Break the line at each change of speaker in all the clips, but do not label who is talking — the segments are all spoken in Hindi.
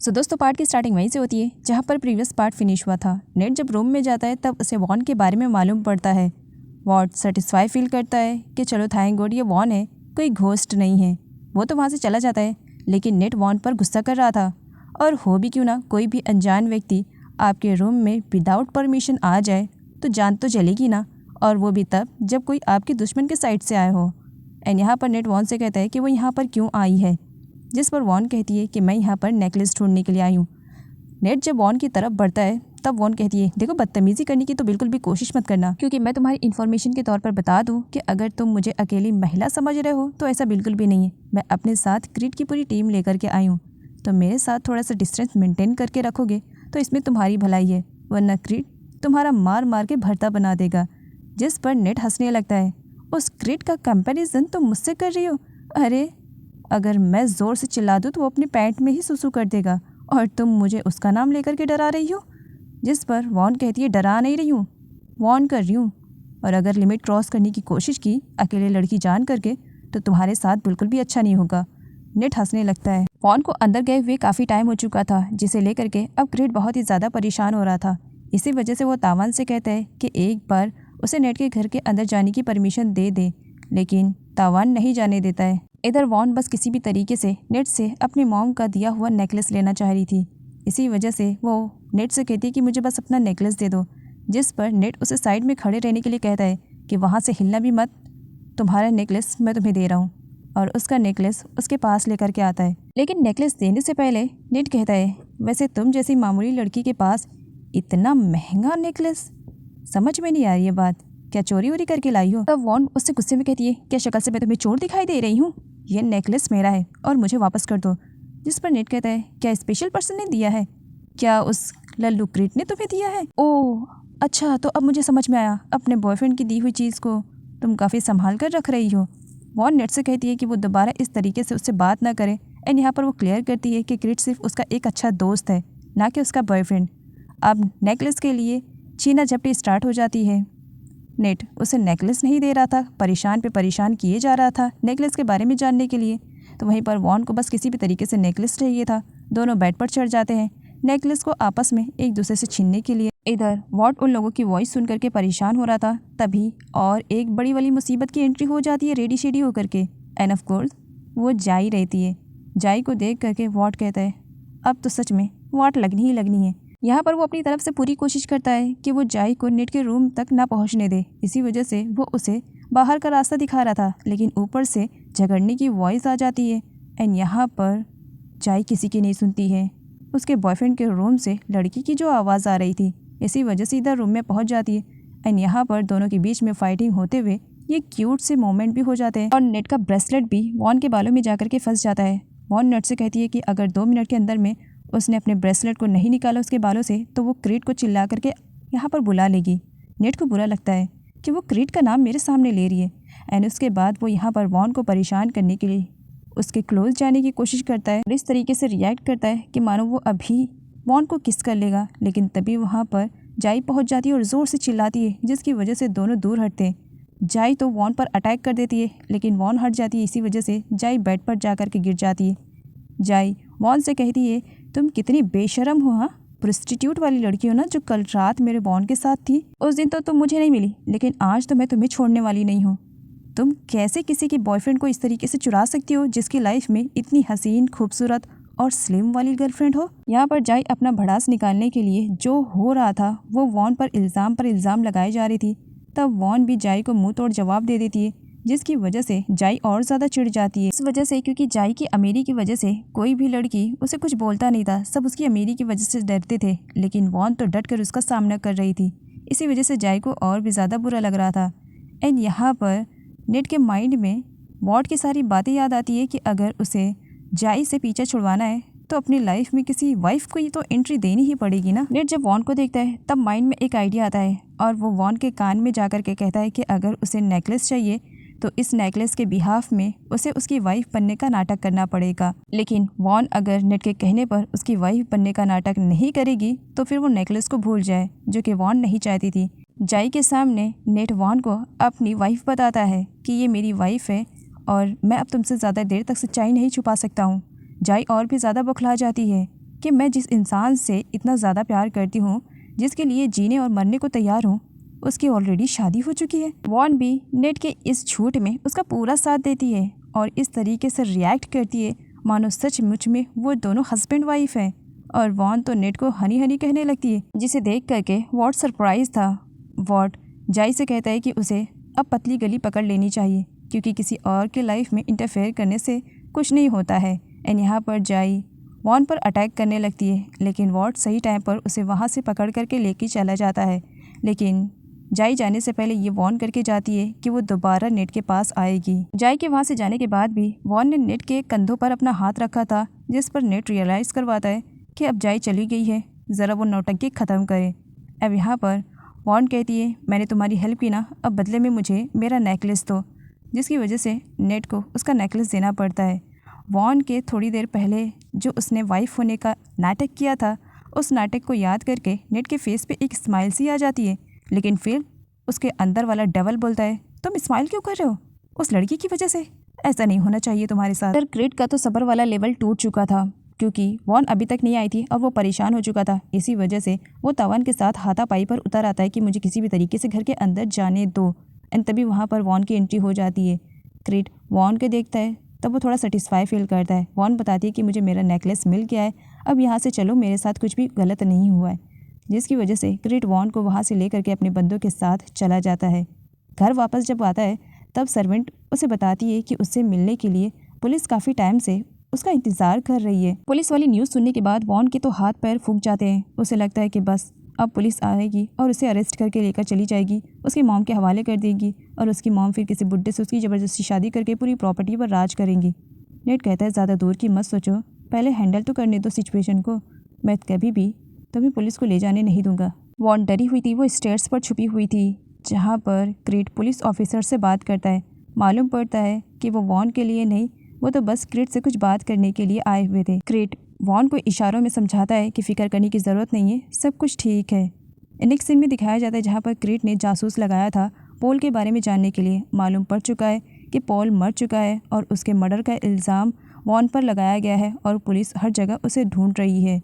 दोस्तों पार्ट की स्टार्टिंग वहीं से होती है जहाँ पर प्रीवियस पार्ट फिनिश हुआ था। नेट जब रूम में जाता है तब उसे वॉन के बारे में मालूम पड़ता है। वॉन सेटिस्फाई फील करता है कि चलो थैंक गॉड ये वॉन है, कोई घोस्ट नहीं है। वो तो वहाँ से चला जाता है, लेकिन नेट वॉन पर गुस्सा कर रहा था। और हो भी क्यों ना, कोई भी अनजान व्यक्ति आपके रूम में विदाउट परमिशन आ जाए तो जान तो चलेगी ना, और वो भी तब जब कोई आपके दुश्मन के साइड से आया हो। एंड यहाँ पर नेट वॉन से कहता है कि वो यहाँ पर क्यों आई है, जिस पर वॉन कहती है कि मैं यहाँ पर नेकलेस ढूंढने के लिए आई हूँ। नेट जब वॉन की तरफ बढ़ता है तब वॉन कहती है देखो बदतमीज़ी करने की तो बिल्कुल भी कोशिश मत करना, क्योंकि मैं तुम्हारी इन्फॉर्मेशन के तौर पर बता दूं कि अगर तुम मुझे अकेली महिला समझ रहे हो तो ऐसा बिल्कुल भी नहीं है। मैं अपने साथ क्रीड की पूरी टीम लेकर के आई हूँ, तो मेरे साथ थोड़ा सा डिस्टेंस मेंटेन करके रखोगे तो इसमें तुम्हारी भलाई है, वरना क्रीड तुम्हारा मार मार के भरता बना देगा। जिस पर नेट हंसने लगता है। उस क्रीड का कंपैरिजन तुम मुझसे कर रही हो? अरे अगर मैं ज़ोर से चिल्ला दूँ तो वो अपने पैंट में ही सुसु कर देगा, और तुम मुझे उसका नाम लेकर के डरा रही हो। जिस पर वॉन कहती है डरा नहीं रही हूँ, वॉर्न कर रही हूँ, और अगर लिमिट क्रॉस करने की कोशिश की अकेले लड़की जान करके तो तुम्हारे साथ बिल्कुल भी अच्छा नहीं होगा। नेट हंसने लगता है। वॉन को अंदर गए हुए काफ़ी टाइम हो चुका था, जिसे लेकर के अब क्रीड बहुत ही ज़्यादा परेशान हो रहा था। इसी वजह से वो तावान से कहता है कि एक बार उसे नेट के घर के अंदर जाने की परमिशन दे दे, लेकिन तावान नहीं जाने देता है। इधर वॉन बस किसी भी तरीके से नेट से अपनी मॉम का दिया हुआ नेकलेस लेना चाह रही थी। इसी वजह से वो नेट से कहती है कि मुझे बस अपना नेकलेस दे दो, जिस पर नेट उसे साइड में खड़े रहने के लिए कहता है कि वहाँ से हिलना भी मत, तुम्हारा नेकलेस मैं तुम्हें दे रहा हूँ। और उसका नेकलेस उसके पास लेकर के आता है। लेकिन नेकलेस देने से पहले नेट कहता है वैसे तुम जैसी मामूली लड़की के पास इतना महंगा नेकलेस, समझ में नहीं आ रही है बात, क्या चोरी वोरी करके लाई हो? तब वॉन उससे गुस्से में कहती है क्या शक्ल से मैं तुम्हें चोर दिखाई दे रही हूँ? ये नेकलेस मेरा है और मुझे वापस कर दो। जिस पर नेट कहता है क्या स्पेशल पर्सन ने दिया है? क्या उस लल्लू क्रीड ने तुम्हें दिया है? ओह अच्छा, तो अब मुझे समझ में आया, अपने बॉयफ्रेंड की दी हुई चीज़ को तुम काफ़ी संभाल कर रख रही हो। वॉन नेट से कहती है कि वो दोबारा इस तरीके से उससे बात ना करे। एंड यहाँ पर वो क्लियर करती है कि क्रीड सिर्फ उसका एक अच्छा दोस्त है, ना कि उसका बॉयफ्रेंड। अब नेकलेस के लिए छीना झपटी स्टार्ट हो जाती है। नेट उसे नेकलेस नहीं दे रहा था, परेशान पे परेशान किए जा रहा था नेकलेस के बारे में जानने के लिए। तो वहीं पर वॉन को बस किसी भी तरीके से नेकलेस चाहिए था। दोनों बेड पर चढ़ जाते हैं नेकलेस को आपस में एक दूसरे से छीनने के लिए। इधर वॉन उन लोगों की वॉइस सुन करके परेशान हो रहा था, तभी और एक बड़ी वाली मुसीबत की एंट्री हो जाती है रेडी शेडी होकर के। एंड ऑफ कोर्स वो जाई रहती है। जाई को देख करके वॉट कहता है अब तो सच में वॉट लगनी ही लगनी है। यहाँ पर वो अपनी तरफ से पूरी कोशिश करता है कि वो जाई को नेट के रूम तक ना पहुँचने दे। इसी वजह से वो उसे बाहर का रास्ता दिखा रहा था, लेकिन ऊपर से झगड़ने की वॉइस आ जाती है। एंड यहाँ पर जाई किसी की नहीं सुनती है। उसके बॉयफ्रेंड के रूम से लड़की की जो आवाज़ आ रही थी, इसी वजह से इधर रूम में पहुँच जाती है। एंड यहाँ पर दोनों के बीच में फाइटिंग होते हुए ये क्यूट से मोमेंट भी हो जाते हैं, और नेट का ब्रेसलेट भी वॉन के बालों में जाकर के फंस जाता है। वॉन नेट से कहती है कि अगर 2 मिनट के अंदर में उसने अपने ब्रेसलेट को नहीं निकाला उसके बालों से तो वो क्रीड को चिल्ला करके यहाँ पर बुला लेगी। नेट को बुरा लगता है कि वो क्रीड का नाम मेरे सामने ले रही है। एंड उसके बाद वो यहाँ पर वॉन को परेशान करने के लिए उसके क्लोज जाने की कोशिश करता है, और इस तरीके से रिएक्ट करता है कि मानो वो अभी वॉन को किस कर लेगा। लेकिन तभी वहाँ पर जाई पहुँच जाती है और ज़ोर से चिल्लाती है, जिसकी वजह से दोनों दूर हटते हैं। जाई तो वॉन पर अटैक कर देती है, लेकिन वॉन हट जाती है। इसी वजह से जाई बेड पर जा कर के गिर जाती है। जाई वॉन से कहती है तुम कितनी बेशरम हो, हाँ, प्रोस्टिट्यूट वाली लड़की हो ना, जो कल रात मेरे वॉन के साथ थी। उस दिन तो तुम मुझे नहीं मिली, लेकिन आज तो मैं तुम्हें छोड़ने वाली नहीं हूँ। तुम कैसे किसी के बॉयफ्रेंड को इस तरीके से चुरा सकती हो जिसकी लाइफ में इतनी हसीन, खूबसूरत और स्लिम वाली गर्लफ्रेंड हो? यहाँ पर जाई अपना भड़ास निकालने के लिए जो हो रहा था वो वॉन पर इल्ज़ाम लगाए जा रही थी। तब वॉन भी जाई को मुंह तोड़ जवाब दे देती है, जिसकी वजह से जाई और ज़्यादा चिढ़ जाती है। इस वजह से, क्योंकि जाई की अमीरी की वजह से कोई भी लड़की उसे कुछ बोलता नहीं था, सब उसकी अमीरी की वजह से डरते थे, लेकिन वॉन तो डट कर उसका सामना कर रही थी। इसी वजह से जाई को और भी ज़्यादा बुरा लग रहा था। एंड यहाँ पर नेट के माइंड में वॉट की सारी बातें याद आती है कि अगर उसे जाई से पीछा छुड़वाना है तो अपनी लाइफ में किसी वाइफ को ही तो एंट्री देनी ही पड़ेगी ना। नेट जब वॉन को देखता है तब माइंड में एक आइडिया आता है, और वो वॉन के कान में जाकर के कहता है कि अगर उसे नेकलेस चाहिए तो इस नेकलेस के बिहाफ में उसे उसकी वाइफ बनने का नाटक करना पड़ेगा। लेकिन वॉन अगर नेट के कहने पर उसकी वाइफ बनने का नाटक नहीं करेगी तो फिर वो नेकलेस को भूल जाए, जो कि वॉन नहीं चाहती थी। जाई के सामने नेट वॉन को अपनी वाइफ बताता है कि ये मेरी वाइफ है और मैं अब तुमसे ज़्यादा देर तक सच्चाई नहीं छुपा सकता हूँ। जाई और भी ज़्यादा बौखला जाती है। कि मैं जिस इंसान से इतना ज़्यादा प्यार करती हूँ, जिसके लिए जीने और मरने को तैयार हूँ, उसकी ऑलरेडी शादी हो चुकी है। वॉन भी नेट के इस झूठ में उसका पूरा साथ देती है और इस तरीके से रिएक्ट करती है मानो सचमुच में वो दोनों हस्बैंड वाइफ हैं। और वॉन तो नेट को हनी हनी कहने लगती है, जिसे देख करके वॉट सरप्राइज था। वॉट जाई से कहता है कि उसे अब पतली गली पकड़ लेनी चाहिए, क्योंकि किसी और के लाइफ में इंटरफेयर करने से कुछ नहीं होता है। एंड यहाँ पर जाई वॉन पर अटैक करने लगती है, लेकिन वॉट सही टाइम पर उसे वहाँ से पकड़ करके लेके चला जाता है। लेकिन जाई जाने से पहले ये वॉर्न करके जाती है कि वो दोबारा नेट के पास आएगी। जाई के वहाँ से जाने के बाद भी वॉन ने नेट के कंधों पर अपना हाथ रखा था, जिस पर नेट रियलाइज़ करवाता है कि अब जाई चली गई है, ज़रा वो नौटंकी ख़त्म करे। अब यहाँ पर वॉन कहती है, मैंने तुम्हारी हेल्प की ना, अब बदले में मुझे मेरा नेकलेस दो, जिसकी वजह से नेट को उसका नेकलेस देना पड़ता है। वॉन के थोड़ी देर पहले जो उसने वाइफ होने का नाटक किया था, उस नाटक को याद करके नेट के फेस पे एक स्माइल सी आ जाती है। लेकिन फिर उसके अंदर वाला डेवल बोलता है, तुम स्माइल क्यों कर रहे हो? उस लड़की की वजह से? ऐसा नहीं होना चाहिए तुम्हारे साथ। सर क्रिट का तो सब्र वाला लेवल टूट चुका था, क्योंकि वॉन अभी तक नहीं आई थी और वो परेशान हो चुका था। इसी वजह से वो तवान के साथ हाथापाई पर उतर आता है कि मुझे किसी भी तरीके से घर के अंदर जाने दो। एंड तभी वहाँ पर वॉन की एंट्री हो जाती है। क्रिट वॉन को देखता है, तब वो थोड़ा सेटिस्फाई फील करता है। वॉन बताती है कि मुझे मेरा नेकलेस मिल गया है, अब यहाँ से चलो, मेरे साथ कुछ भी गलत नहीं हुआ है। जिसकी वजह से क्रिट वॉन को वहाँ से लेकर के अपने बंदों के साथ चला जाता है। घर वापस जब आता है तब सर्वेंट उसे बताती है कि उससे मिलने के लिए पुलिस काफ़ी टाइम से उसका इंतज़ार कर रही है। पुलिस वाली न्यूज़ सुनने के बाद वॉन के तो हाथ पैर फूंक जाते हैं। उसे लगता है कि बस अब पुलिस आएगी और उसे अरेस्ट करके लेकर चली जाएगी, उसकी मॉम के हवाले कर देगी और उसकी मॉम फिर किसी बुड्ढे से उसकी ज़बरदस्ती शादी करके पूरी प्रॉपर्टी पर राज करेंगी। नेट कहता है, ज़्यादा दूर की मत सोचो, पहले हैंडल तो करने दो सिचुएशन को, मैं कभी भी तुम्हें पुलिस को ले जाने नहीं दूंगा। वॉन डरी हुई थी, वो स्टेयर्स पर छुपी हुई थी, जहाँ पर क्रिट पुलिस ऑफिसर से बात करता है। मालूम पड़ता है कि वो वॉन के लिए नहीं, वो तो बस क्रिट से कुछ बात करने के लिए आए हुए थे। क्रिट वॉन को इशारों में समझाता है कि फ़िक्र करने की ज़रूरत नहीं है, सब कुछ ठीक है। नेक्स्ट सीन में दिखाया जाता है जहाँ पर क्रिट ने जासूस लगाया था पॉल के बारे में जानने के लिए। मालूम पड़ चुका है कि पॉल मर चुका है और उसके मर्डर का इल्ज़ाम वॉन पर लगाया गया है और पुलिस हर जगह उसे ढूंढ रही है।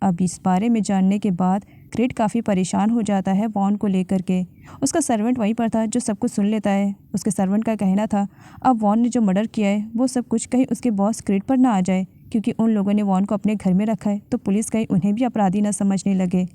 अब इस बारे में जानने के बाद क्रिट काफ़ी परेशान हो जाता है वॉन को लेकर के। उसका सर्वेंट वहीं पर था जो सब कुछ सुन लेता है। उसके सर्वेंट का कहना था अब वॉन ने जो मर्डर किया है वो सब कुछ कहीं उसके बॉस क्रिट पर ना आ जाए, क्योंकि उन लोगों ने वॉन को अपने घर में रखा है तो पुलिस कहीं उन्हें भी अपराधी ना समझने लगे।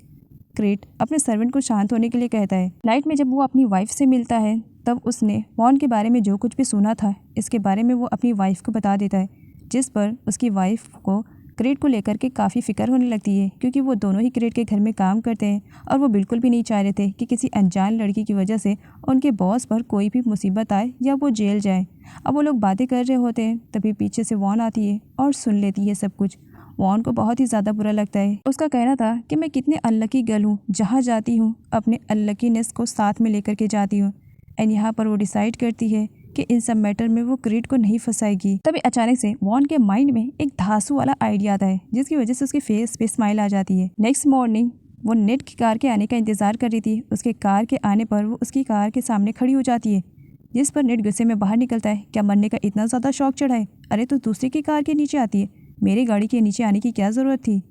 क्रिट अपने सर्वेंट को शांत होने के लिए कहता है। नाइट में जब वो अपनी वाइफ से मिलता है तब उसने वॉन के बारे में जो कुछ भी सुना था इसके बारे में वो अपनी वाइफ को बता देता है, जिस पर उसकी वाइफ को क्रिट को लेकर के काफ़ी फिक्र होने लगती है, क्योंकि वो दोनों ही क्रिट के घर में काम करते हैं और वो बिल्कुल भी नहीं चाह रहे थे कि किसी अनजान लड़की की वजह से उनके बॉस पर कोई भी मुसीबत आए या वो जेल जाए। अब वो लोग बातें कर रहे होते हैं, तभी पीछे से वॉन आती है और सुन लेती है सब कुछ। वॉन को बहुत ही ज़्यादा बुरा लगता है। उसका कहना था कि मैं कितने अनलकी गर्ल हूँ, जहाँ जाती हूँ अपने अनलकीनेस को साथ में लेकर के जाती हूँ। एंड यहाँ पर वो डिसाइड करती है कि इन सब मैटर में वो क्रिट को नहीं फंसाएगी। तभी अचानक से वॉन के माइंड में एक धांसू वाला आइडिया आता है, जिसकी वजह से उसके फेस पे स्माइल आ जाती है। नेक्स्ट मॉर्निंग वो नेट की कार के आने का इंतजार कर रही थी। उसके कार के आने पर वो उसकी कार के सामने खड़ी हो जाती है, जिस पर नेट गुस्से में बाहर निकलता है, क्या मरने का इतना ज़्यादा शौक चढ़ा है? अरे तो दूसरे की कार के नीचे आती है, मेरी गाड़ी के नीचे आने की क्या ज़रूरत थी?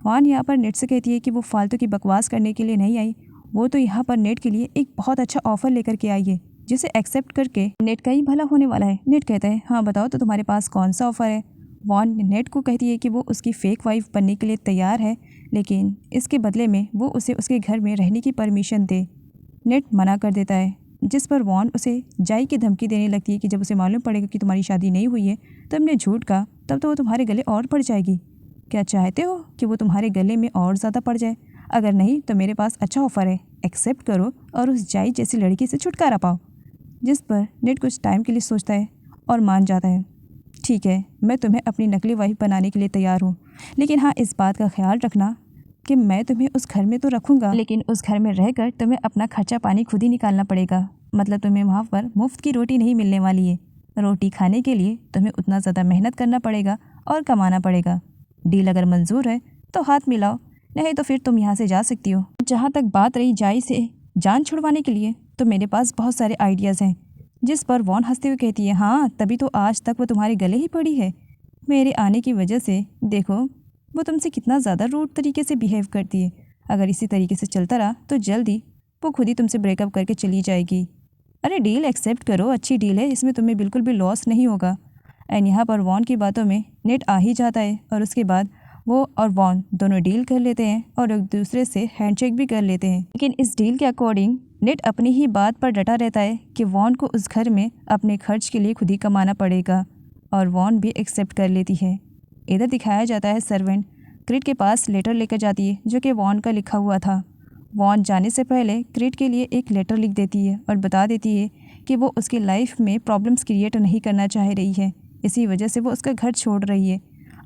वॉन यहाँ पर नेट से कहती है कि वो फालतू की बकवास करने के लिए नहीं आई, वो तो यहाँ पर नेट के लिए एक बहुत अच्छा ऑफर लेकर के आई है, जिसे एक्सेप्ट करके नेट का ही भला होने वाला है। नेट कहता है, हाँ बताओ तो तुम्हारे पास कौन सा ऑफ़र है? वॉन नेट को कहती है कि वो उसकी फ़ेक वाइफ बनने के लिए तैयार है, लेकिन इसके बदले में वो उसे उसके घर में रहने की परमिशन दे। नेट मना कर देता है, जिस पर वॉन उसे जाई की धमकी देने लगती है कि जब उसे मालूम पड़ेगा कि तुम्हारी शादी नहीं हुई है तो तुमने झूठ कहा, तब तो वो तुम्हारे गले और पड़ जाएगी। क्या चाहते हो कि वो तुम्हारे गले में और ज़्यादा पड़ जाए? अगर नहीं तो मेरे पास अच्छा ऑफ़र है, एक्सेप्ट करो और उस जाई जैसी लड़की से छुटकारा पाओ। जिस पर नेट कुछ टाइम के लिए सोचता है और मान जाता है। ठीक है, मैं तुम्हें अपनी नकली वाइफ बनाने के लिए तैयार हूँ, लेकिन हाँ इस बात का ख्याल रखना कि मैं तुम्हें उस घर में तो रखूँगा, लेकिन उस घर में रहकर तुम्हें अपना खर्चा पानी खुद ही निकालना पड़ेगा। मतलब तुम्हें वहाँ पर मुफ्त की रोटी नहीं मिलने वाली है। रोटी खाने के लिए तुम्हें उतना ज़्यादा मेहनत करना पड़ेगा और कमाना पड़ेगा। डील अगर मंजूर है तो हाथ मिलाओ, नहीं तो फिर तुम यहाँ से जा सकती हो। जहाँ तक बात रही जाई से जान छुड़वाने के लिए, तो मेरे पास बहुत सारे आइडियाज़ हैं। जिस पर वॉन हंसते हुए कहती है, हाँ तभी तो आज तक वो तुम्हारे गले ही पड़ी है। मेरे आने की वजह से देखो वो तुमसे कितना ज़्यादा रूड तरीके से बिहेव करती है। अगर इसी तरीके से चलता रहा तो जल्दी वो खुद ही तुमसे ब्रेकअप करके चली जाएगी। अरे डील एक्सेप्ट करो, अच्छी डील है, इसमें तुम्हें बिल्कुल भी लॉस नहीं होगा। एंड यहाँ पर वॉन की बातों में नेट आ ही जाता है और उसके बाद वो और वॉन दोनों डील कर लेते हैं और एक दूसरे से हैंडशेक भी कर लेते हैं। लेकिन इस डील के अकॉर्डिंग नेट अपनी ही बात पर डटा रहता है कि वॉन को उस घर में अपने खर्च के लिए खुद ही कमाना पड़ेगा और वॉन भी एक्सेप्ट कर लेती है। इधर दिखाया जाता है सर्वेंट क्रिट के पास लेटर लेकर जाती है जो कि वॉन का लिखा हुआ था। वॉन जाने से पहले क्रिट के लिए एक लेटर लिख देती है और बता देती है कि वो उसकी लाइफ में प्रॉब्लम्स क्रिएट नहीं करना चाह रही है, इसी वजह से वो उसका घर छोड़ रही है।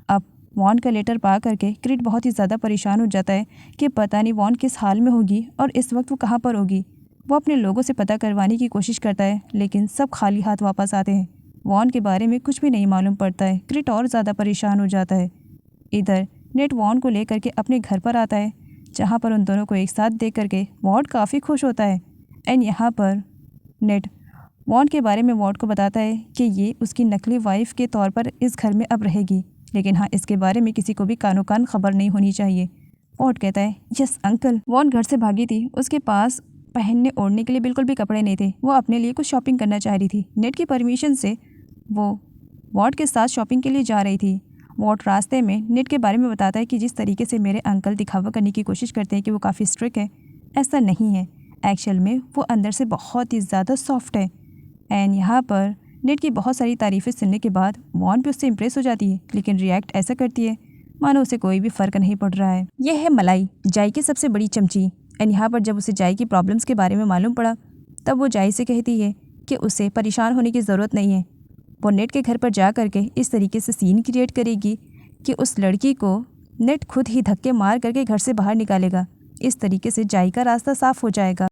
अब वॉन का लेटर पा करके क्रिट बहुत ही ज़्यादा परेशान हो जाता है कि पता नहीं वॉन किस हाल में होगी और इस वक्त वो कहाँ पर होगी। वो अपने लोगों से पता करवाने की कोशिश करता है लेकिन सब खाली हाथ वापस आते हैं। वॉन के बारे में कुछ भी नहीं मालूम पड़ता है। क्रिट और ज़्यादा परेशान हो जाता है। इधर नेट वॉन को लेकर के अपने घर पर आता है जहाँ पर उन दोनों को एक साथ देख करके वॉन काफ़ी खुश होता है। एंड यहाँ पर नेट वॉन के बारे में वॉन को बताता है कि ये उसकी नकली वाइफ के तौर पर इस घर में अब रहेगी, लेकिन हाँ इसके बारे में किसी को भी कानो कान खबर नहीं होनी चाहिए। वॉन कहता है यस अंकल। वॉन घर से भागी थी, उसके पास पहनने ओढ़ने के लिए बिल्कुल भी कपड़े नहीं थे। वो अपने लिए कुछ शॉपिंग करना चाह रही थी। नेट की परमिशन से वो वॉट के साथ शॉपिंग के लिए जा रही थी। वॉट रास्ते में नेट के बारे में बताता है कि जिस तरीके से मेरे अंकल दिखावा करने की कोशिश करते हैं कि वो काफ़ी स्ट्रिक्ट है, ऐसा नहीं है। एक्चुअल में वो अंदर से बहुत ही ज़्यादा सॉफ्ट है। एंड यहाँ पर नेट की बहुत सारी तारीफ़ें सुनने के बाद वॉन भी उससे इम्प्रेस हो जाती है, लेकिन रिएक्ट ऐसा करती है मानो उसे कोई भी फ़र्क नहीं पड़ रहा है। यह है मलाई, जाई की सबसे बड़ी चमची। एंड यहाँ पर जब उसे जाई की प्रॉब्लम्स के बारे में मालूम पड़ा तब वो जाई से कहती है कि उसे परेशान होने की ज़रूरत नहीं है। वो नेट के घर पर जा करके इस तरीके से सीन क्रिएट करेगी कि उस लड़की को नेट खुद ही धक्के मार करके घर से बाहर निकालेगा। इस तरीके से जाई का रास्ता साफ हो जाएगा।